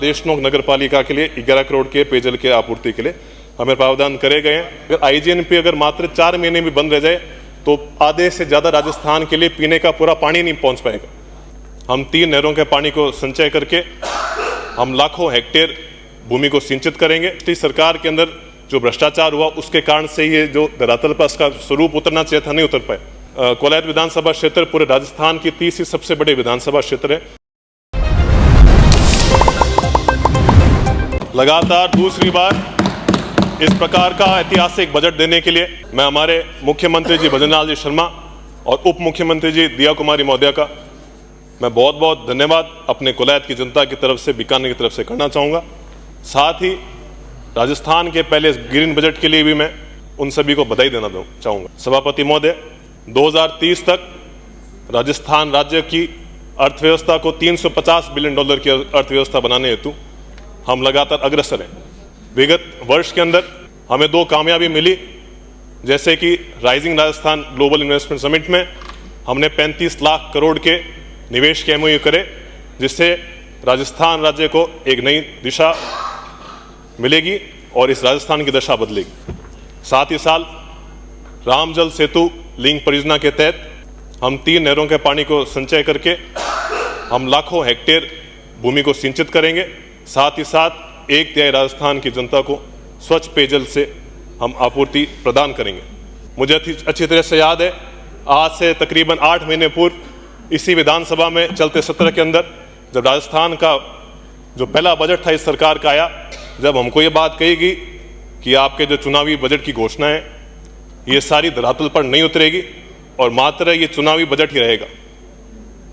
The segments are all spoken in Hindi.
देशनोक नगर पालिका के लिए 11 करोड़ के पेयजल के आपूर्ति के लिए हमें प्रावधान करे गए हैं। अगर आईजीएनपी अगर मात्र 4 महीने भी बंद रह जाए तो आधे से ज़्यादा राजस्थान के लिए पीने का पूरा पानी नहीं पहुंच पाएगा। हम 3 नहरों के पानी को संचय करके हम लाखों हेक्टेयर भूमि को सिंचित करेंगे। इस सरकार के अंदर जो भ्रष्टाचार हुआ उसके कारण से ये जो धरातल पर उसका स्वरूप उतरना चाहिए था, नहीं उतर पाए। कोलायत विधानसभा क्षेत्र पूरे राजस्थान की तीसरी सबसे बड़े विधानसभा क्षेत्र है। लगातार दूसरी बार इस प्रकार का ऐतिहासिक बजट देने के लिए मैं हमारे मुख्यमंत्री जी भजनलाल जी शर्मा और उप मुख्यमंत्री जी दिया कुमारी महोदया का मैं बहुत बहुत धन्यवाद अपने कोलायत की जनता की तरफ से, बीकानेर की तरफ से करना चाहूँगा। साथ ही राजस्थान के पहले ग्रीन बजट के लिए भी मैं उन सभी को बधाई देना चाहूँगा। सभापति महोदय, 2030 तक राजस्थान राज्य की अर्थव्यवस्था को $350 बिलियन की अर्थव्यवस्था बनाने हेतु हम लगातार अग्रसर हैं। विगत वर्ष के अंदर हमें 2 कामयाबी मिली, जैसे कि rising Rajasthan global investment summit में हमने 35 लाख करोड़ के निवेश के MOU करे, जिससे राजस्थान राज्य को एक नई दिशा मिलेगी और इस राजस्थान की दशा बदलेगी। साथ ही साल राम जल सेतु लिंक परियोजना के तहत हम 3 नहरों के पानी को संचय करके हम लाखों हेक्टेयर भूमि को सिंचित करेंगे। साथ ही साथ 1/3 राजस्थान की जनता को स्वच्छ पेयजल से हम आपूर्ति प्रदान करेंगे। मुझे अच्छी तरह से याद है, आज से तकरीबन 8 महीने पूर्व इसी विधानसभा में चलते सत्र के अंदर जब राजस्थान का जो पहला बजट था इस सरकार का आया, जब हमको ये बात कही गई कि आपके जो चुनावी बजट की घोषणा है ये सारी धरातल पर नहीं उतरेगी और मात्र ये चुनावी बजट ही रहेगा।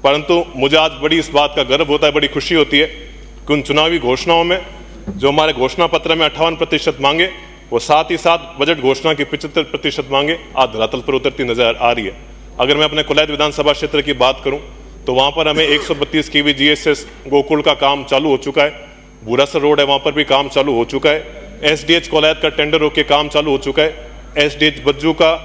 परंतु मुझे आज बड़ी इस बात का गर्व होता है, बड़ी खुशी होती है कि उन चुनावी घोषणाओं में जो हमारे घोषणा पत्र में 58% मांगे, वो साथ ही साथ बजट घोषणा की 75% मांगे आज धरातल पर उतरती नजर आ रही है। अगर मैं अपने कोलायत विधानसभा क्षेत्र की बात करूं तो वहां पर हमें 132 kV GSS गोकुल का काम चालू हो चुका है। बुरासर रोड है, वहां पर भी काम चालू हो चुका है। SDH कोलायत का टेंडर होकर काम चालू हो चुका है। SDH बज्जू का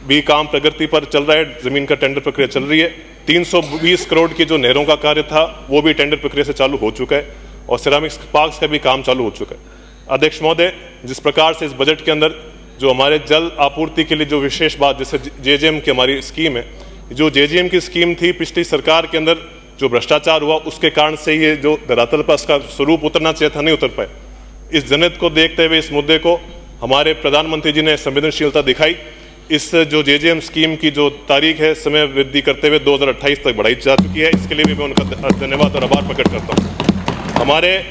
भी काम प्रगति पर चल रहा है, जमीन का टेंडर प्रक्रिया चल रही है। 320 करोड़ की जो नहरों का कार्य था वो भी टेंडर प्रक्रिया से चालू हो चुका है और सिरामिक्स पार्क्स का भी काम चालू हो चुका है। अध्यक्ष महोदय, जिस प्रकार से इस बजट के अंदर जो हमारे जल आपूर्ति के लिए जो विशेष बात, जैसे JJM की हमारी स्कीम है, जो JJM की स्कीम थी पिछली सरकार के अंदर जो भ्रष्टाचार हुआ उसके कारण से ये जो धरातल पर उसका स्वरूप उतरना चाहिए था, नहीं उतर पाए। इस जनहित को देखते हुए इस मुद्दे को हमारे प्रधानमंत्री जी ने संवेदनशीलता दिखाई। इस जो JJM स्कीम की जो तारीख है समय वृद्धि करते हुए 2028 तक बढ़ाई जा चुकी है। इसके लिए भी मैं उनका धन्यवाद और आभार प्रकट करता हूँ। हमारे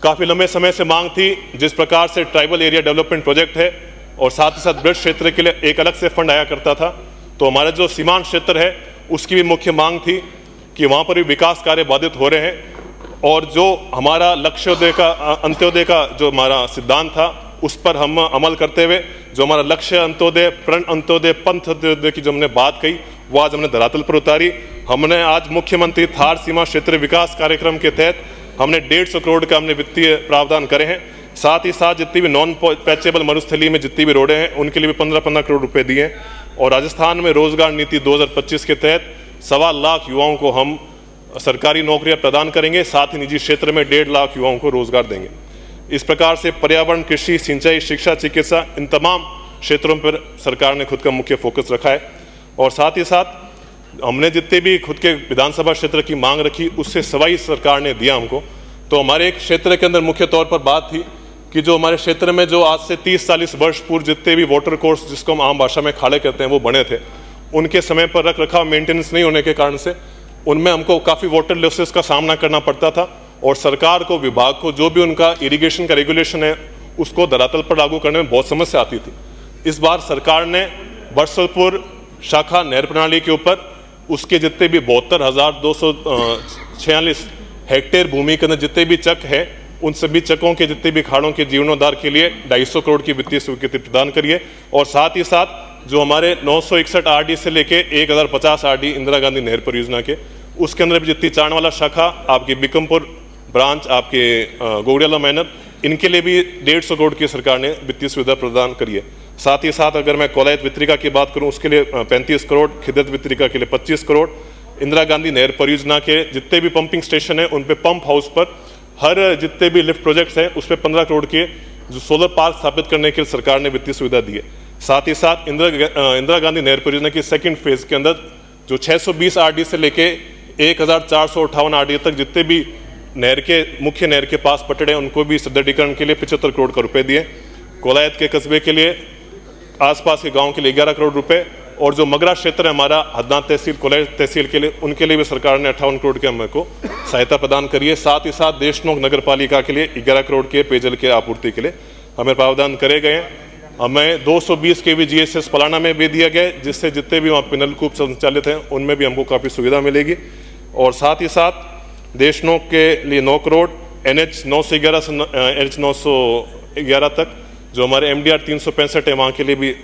काफ़ी लंबे समय से मांग थी, जिस प्रकार से ट्राइबल एरिया डेवलपमेंट प्रोजेक्ट है और साथ ही साथ ब्रज क्षेत्र के लिए एक अलग से फंड आया करता था, तो हमारा जो सीमांत क्षेत्र है उसकी भी मुख्य मांग थी कि वहाँ पर भी विकास कार्य बाधित हो रहे हैं और जो हमारा लक्ष्योदय का अंत्योदय का जो हमारा सिद्धांत था उस पर हम अमल करते हुए जो हमारा लक्ष्य अंत्योदय, प्रण अंत्योदय, पंथ अंत्योदय की जो हमने बात कही वो आज हमने धरातल पर उतारी। हमने आज मुख्यमंत्री थार सीमा क्षेत्र विकास कार्यक्रम के तहत हमने 150 करोड़ का हमने वित्तीय प्रावधान करे हैं। साथ ही साथ जितनी भी नॉन पैचेबल मरुस्थली में जितनी भी रोडें हैं उनके लिए भी 15-15 करोड़ रुपए दिए हैं और राजस्थान में रोजगार नीति 2025 के तहत 1.25 लाख युवाओं को हम सरकारी नौकरियां प्रदान करेंगे। साथ ही निजी क्षेत्र में 1.5 लाख युवाओं को रोजगार देंगे। इस प्रकार से पर्यावरण, कृषि, सिंचाई, शिक्षा, चिकित्सा, इन तमाम क्षेत्रों पर सरकार ने खुद का मुख्य फोकस रखा है और साथ ही साथ हमने जितने भी खुद के विधानसभा क्षेत्र की मांग रखी उससे सवाई सरकार ने दिया हमको। तो हमारे एक क्षेत्र के अंदर मुख्य तौर पर बात थी कि जो हमारे क्षेत्र में जो आज से 30-40 वर्ष पूर्व जितने भी वाटर कोर्स, जिसको हम आम भाषा में खाड़े कहते हैं, वो बने थे, उनके समय पर रख रखाव मेंटेनेंस नहीं होने के कारण से उनमें हमको काफ़ी वाटर लॉसेस का सामना करना पड़ता था और सरकार को, विभाग को जो भी उनका इरिगेशन का रेगुलेशन है उसको धरातल पर लागू करने में बहुत समस्या आती थी। इस बार सरकार ने बरसलपुर शाखा नहर प्रणाली के ऊपर उसके जितने भी 72,246 हेक्टेयर भूमि के अंदर जितने भी चक है उन सभी चकों के जितने भी खाड़ों के जीर्णोद्धार के लिए 250 करोड़ की वित्तीय स्वीकृति प्रदान करिए और साथ ही साथ जो हमारे 961 RD से लेके 1050 RD इंदिरा गांधी नहर परियोजना के उसके अंदर भी जितनी चाणवाला शाखा, आपकी बिकमपुर ब्रांच, आपके गोगड़ियाला मैनर, इनके लिए भी 150 करोड़ की सरकार ने वित्तीय सुविधा प्रदान करी है। साथ ही साथ अगर मैं कोलायत वितरिका की बात करूं उसके लिए 35 करोड़, खिदत वितरिका के लिए 25 करोड़, इंदिरा गांधी नहर परियोजना के जितने भी पंपिंग स्टेशन है उन पे पंप हाउस पर हर जितने भी लिफ्ट प्रोजेक्ट्स हैं उस पर 15 करोड़ के जो सोलर पार्क स्थापित करने के लिए सरकार ने वित्तीय सुविधा दी है। साथ ही साथ इंदिरा गांधी नहर परियोजना की सेकंड फेज के अंदर जो 620 आरडी से लेके 1458 आरडी तक जितने भी मुख्य नहर के पास पटड़े उनको भी सुदृढ़ीकरण के लिए 75 करोड़ का रुपए दिए। कोलायत के कस्बे के लिए, आसपास के गांव के लिए 11 करोड़ रुपए, और जो मगरा क्षेत्र है हमारा हदनाथ तहसील, कोलायत तहसील के लिए, उनके लिए भी सरकार ने 58 करोड़ के हमको सहायता प्रदान करी है। साथ ही साथ देशनोक नगर पालिका के लिए 11 करोड़ के पेयजल के आपूर्ति के लिए हमें प्रावधान करे गए हैं। हमें 220 kV GSS पलाना में भी दिया गया है, जिससे जितने भी वहाँ पे नलकूप संचालित हैं उनमें भी हमको काफ़ी सुविधा मिलेगी। और साथ ही साथ देशनोक के लिए 9 करोड़, NH 911 से NH 911 तक जो हमारे MDR 365 है वहाँ के लिए भी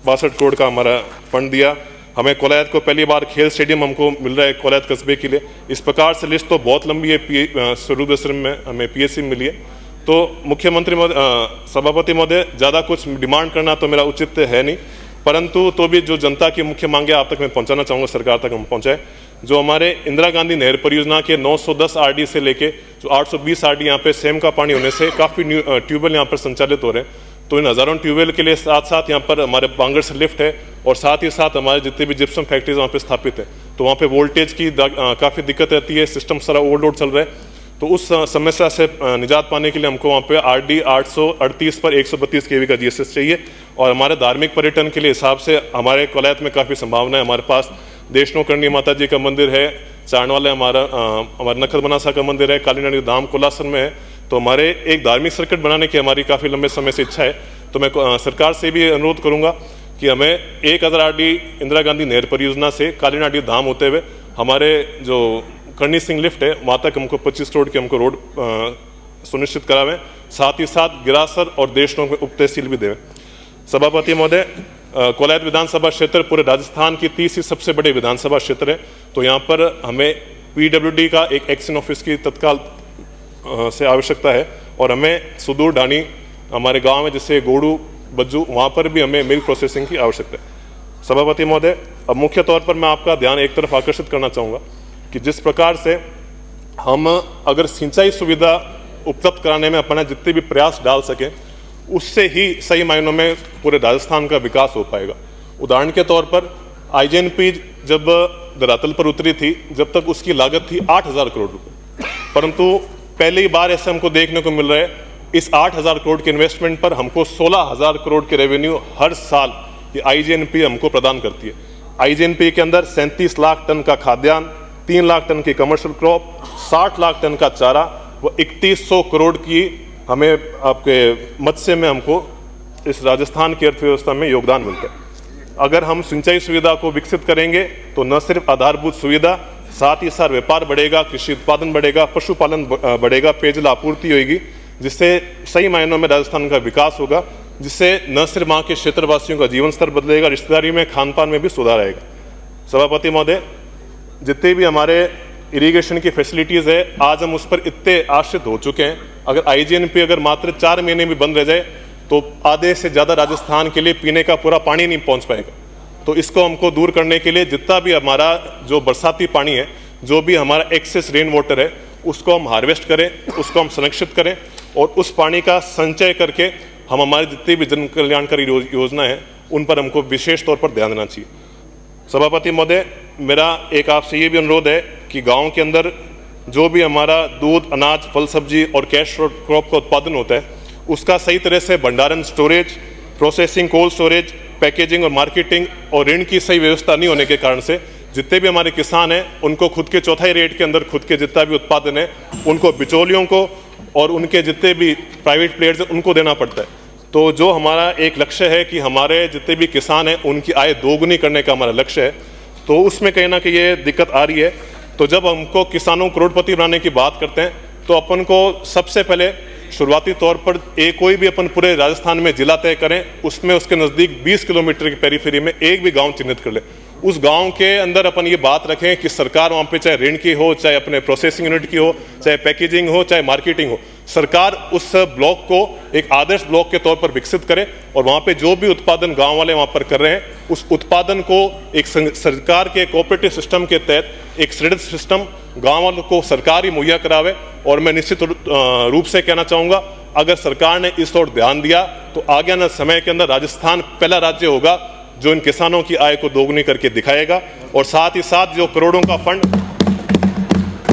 62 करोड़ का हमारा फंड दिया। हमें कोलायत को पहली बार खेल स्टेडियम हमको मिल रहा है कोलायत कस्बे के लिए। इस प्रकार से लिस्ट तो बहुत लंबी है। स्वरूप में हमें PSC मिली है। तो मुख्यमंत्री सभापति महोदय, ज़्यादा कुछ डिमांड करना तो मेरा उचित है नहीं, परंतु तो भी जो जनता की मुख्य मांगे आप तक मैं पहुंचाना चाहूँगा, सरकार तक हम पहुँचाए। जो हमारे इंदिरा गांधी नहर परियोजना के 910 आरडी से लेके जो 820 आरडी यहाँ पे सेम का पानी होने से काफ़ी ट्यूबवेल यहाँ पर संचालित हो रहे हैं। तो इन हज़ारों ट्यूबवेल के लिए साथ साथ यहाँ पर हमारे बांगड़ से लिफ्ट है, और साथ ही साथ हमारे जितने भी जिप्सम फैक्ट्रीज वहाँ पे स्थापित है, तो वहाँ पे वोल्टेज की काफ़ी दिक्कत रहती है, सिस्टम सारा ओवरलोड चल रहा है। तो उस समस्या से निजात पाने के लिए हमको वहाँ पे RD 838 पर 132 kV का GSS चाहिए। और हमारे धार्मिक पर्यटन के लिए हिसाब से हमारे कोलायत में काफ़ी संभावना है। हमारे पास देशनोक करणी माता जी का मंदिर है, चारणवाले हमारा नखद बनासा का मंदिर है, कालीनडी धाम कोलासन में है। तो हमारे एक धार्मिक सर्किट बनाने की हमारी काफ़ी लंबे समय से इच्छा है। तो मैं सरकार से भी अनुरोध करूँगा कि हमें 1000 RD इंदिरा गांधी नहर परियोजना से कालीनडी धाम होते हुए हमारे जो करणी सिंह लिफ्ट है वहाँ तक हमको 25 करोड़ के हमको रोड सुनिश्चित करावें। साथ ही साथ गिरासर और देशनोक में उप तहसील भी देवें। सभापति महोदय, कोलायत विधानसभा क्षेत्र पूरे राजस्थान की 30वीं सबसे बड़े विधानसभा क्षेत्र है। तो यहाँ पर हमें PWD का एक एक्शन ऑफिस की तत्काल से आवश्यकता है, और हमें सुदूर ढाणी हमारे गांव में जैसे गोड़ू बज्जू, वहाँ पर भी हमें मिल्क प्रोसेसिंग की आवश्यकता है। सभापति महोदय, अब मुख्य तौर पर मैं आपका ध्यान एक तरफ आकर्षित करना चाहूँगा कि जिस प्रकार से हम अगर सिंचाई सुविधा उपलब्ध कराने में अपना जितने भी प्रयास डाल सकें, उससे ही सही मायनों में पूरे राजस्थान का विकास हो पाएगा। उदाहरण के तौर पर IJNP जब धरातल पर उतरी थी, जब तक उसकी लागत थी 8000 करोड़ रुपए, परंतु पहली बार ऐसे हमको देखने को मिल रहा है इस 8000 करोड़ के इन्वेस्टमेंट पर हमको 16000 करोड़ के रेवेन्यू हर साल ये IJNP हमको प्रदान करती है। IJNP के अंदर 37 लाख टन का खाद्यान्न, 3 लाख टन की कमर्शियल क्रॉप, 60 लाख टन का चारा व 3100 करोड़ की हमें आपके मत्स्य में हमको इस राजस्थान की अर्थव्यवस्था में योगदान मिलता है। अगर हम सिंचाई सुविधा को विकसित करेंगे तो न सिर्फ आधारभूत सुविधा, साथ ही साथ व्यापार बढ़ेगा, कृषि उत्पादन बढ़ेगा, पशुपालन बढ़ेगा, पेयजल आपूर्ति होगी, जिससे सही मायनों में राजस्थान का विकास होगा, जिससे न सिर्फ वहाँ के क्षेत्रवासियों का जीवन स्तर बदलेगा, रिश्तेदारी में खान पान में भी सुधार आएगा। सभापति महोदय, जितने भी हमारे इरिगेशन की फैसिलिटीज़ है आज हम उस पर इतने आश्रित हो चुके हैं। अगर IJNP अगर मात्र 4 महीने में बंद रह जाए तो आधे से ज़्यादा राजस्थान के लिए पीने का पूरा पानी नहीं पहुँच पाएगा। तो इसको हमको दूर करने के लिए जितना भी हमारा जो बरसाती पानी है, जो भी हमारा एक्सेस रेन वाटर है, उसको हम हार्वेस्ट करें, उसको हम संरक्षित करें, और उस पानी का संचय करके हम हमारी जितनी भी जन कल्याणकारी योजना है उन पर हमको विशेष तौर पर ध्यान देना चाहिए। सभापति महोदय, मेरा एक आपसे ये भी अनुरोध है कि गांव के अंदर जो भी हमारा दूध, अनाज, फल सब्जी और कैश क्रॉप का उत्पादन होता है, उसका सही तरह से भंडारण, storage, processing, cold storage, packaging और मार्केटिंग और ऋण की सही व्यवस्था नहीं होने के कारण से जितने भी हमारे किसान हैं उनको खुद के चौथाई रेट के अंदर खुद के जितना भी उत्पादन है उनको बिचौलियों को और उनके जितने भी प्राइवेट प्लेयर्स हैं उनको देना पड़ता है। तो जो हमारा एक लक्ष्य है कि हमारे जितने भी किसान हैं उनकी आय दोगुनी करने का हमारा लक्ष्य है, तो उसमें कहीं ना कहीं ये दिक्कत आ रही है। तो जब हमको किसानों को करोड़पति बनाने की बात करते हैं तो अपन को सबसे पहले शुरुआती तौर पर कोई भी अपन पूरे राजस्थान में जिला तय करें, उसमें उसके नज़दीक 20 किलोमीटर की पेरीफेरी में एक भी गांव चिन्हित कर ले। उस गांव के अंदर अपन ये बात रखें कि सरकार वहाँ पे चाहे ऋण की हो, चाहे अपने प्रोसेसिंग यूनिट की हो, चाहे पैकेजिंग हो, चाहे मार्केटिंग हो, सरकार उस ब्लॉक को एक आदर्श ब्लॉक के तौर पर विकसित करे और वहाँ पे जो भी उत्पादन गांव वाले वहाँ पर कर रहे हैं उस उत्पादन को एक सरकार के कोऑपरेटिव सिस्टम के तहत एक सुदृढ़ सिस्टम गांव वालों को सरकार ही मुहैया करावे। और मैं निश्चित रूप से कहना चाहूँगा, अगर सरकार ने इस ओर ध्यान दिया तो आगे आने समय के अंदर राजस्थान पहला राज्य होगा जो इन किसानों की आय को दोगुनी करके दिखाएगा। और साथ ही साथ जो करोड़ों का फंड,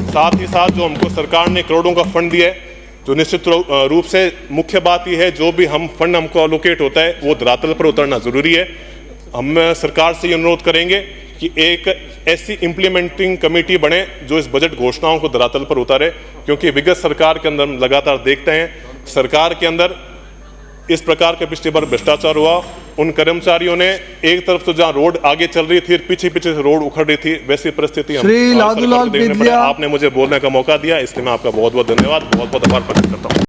साथ ही साथ जो हमको सरकार ने करोड़ों का फंड दिया है, तो निश्चित रूप से मुख्य बात यह है जो भी हम फंड हमको अलोकेट होता है वो धरातल पर उतरना जरूरी है। हम सरकार से ये अनुरोध करेंगे कि एक ऐसी इम्प्लीमेंटिंग कमेटी बने जो इस बजट घोषणाओं को धरातल पर उतारे, क्योंकि विगत सरकार के अंदर लगातार देखते हैं सरकार के अंदर इस प्रकार के पिछली बार भ्रष्टाचार हुआ। उन कर्मचारियों ने एक तरफ तो जहां रोड आगे चल रही थी पीछे पीछे से रोड उखड़ रही थी, वैसी परिस्थिति आपने मुझे बोलने का मौका दिया, इसलिए मैं आपका बहुत बहुत धन्यवाद, बहुत बहुत आभार प्रकट करता हूँ।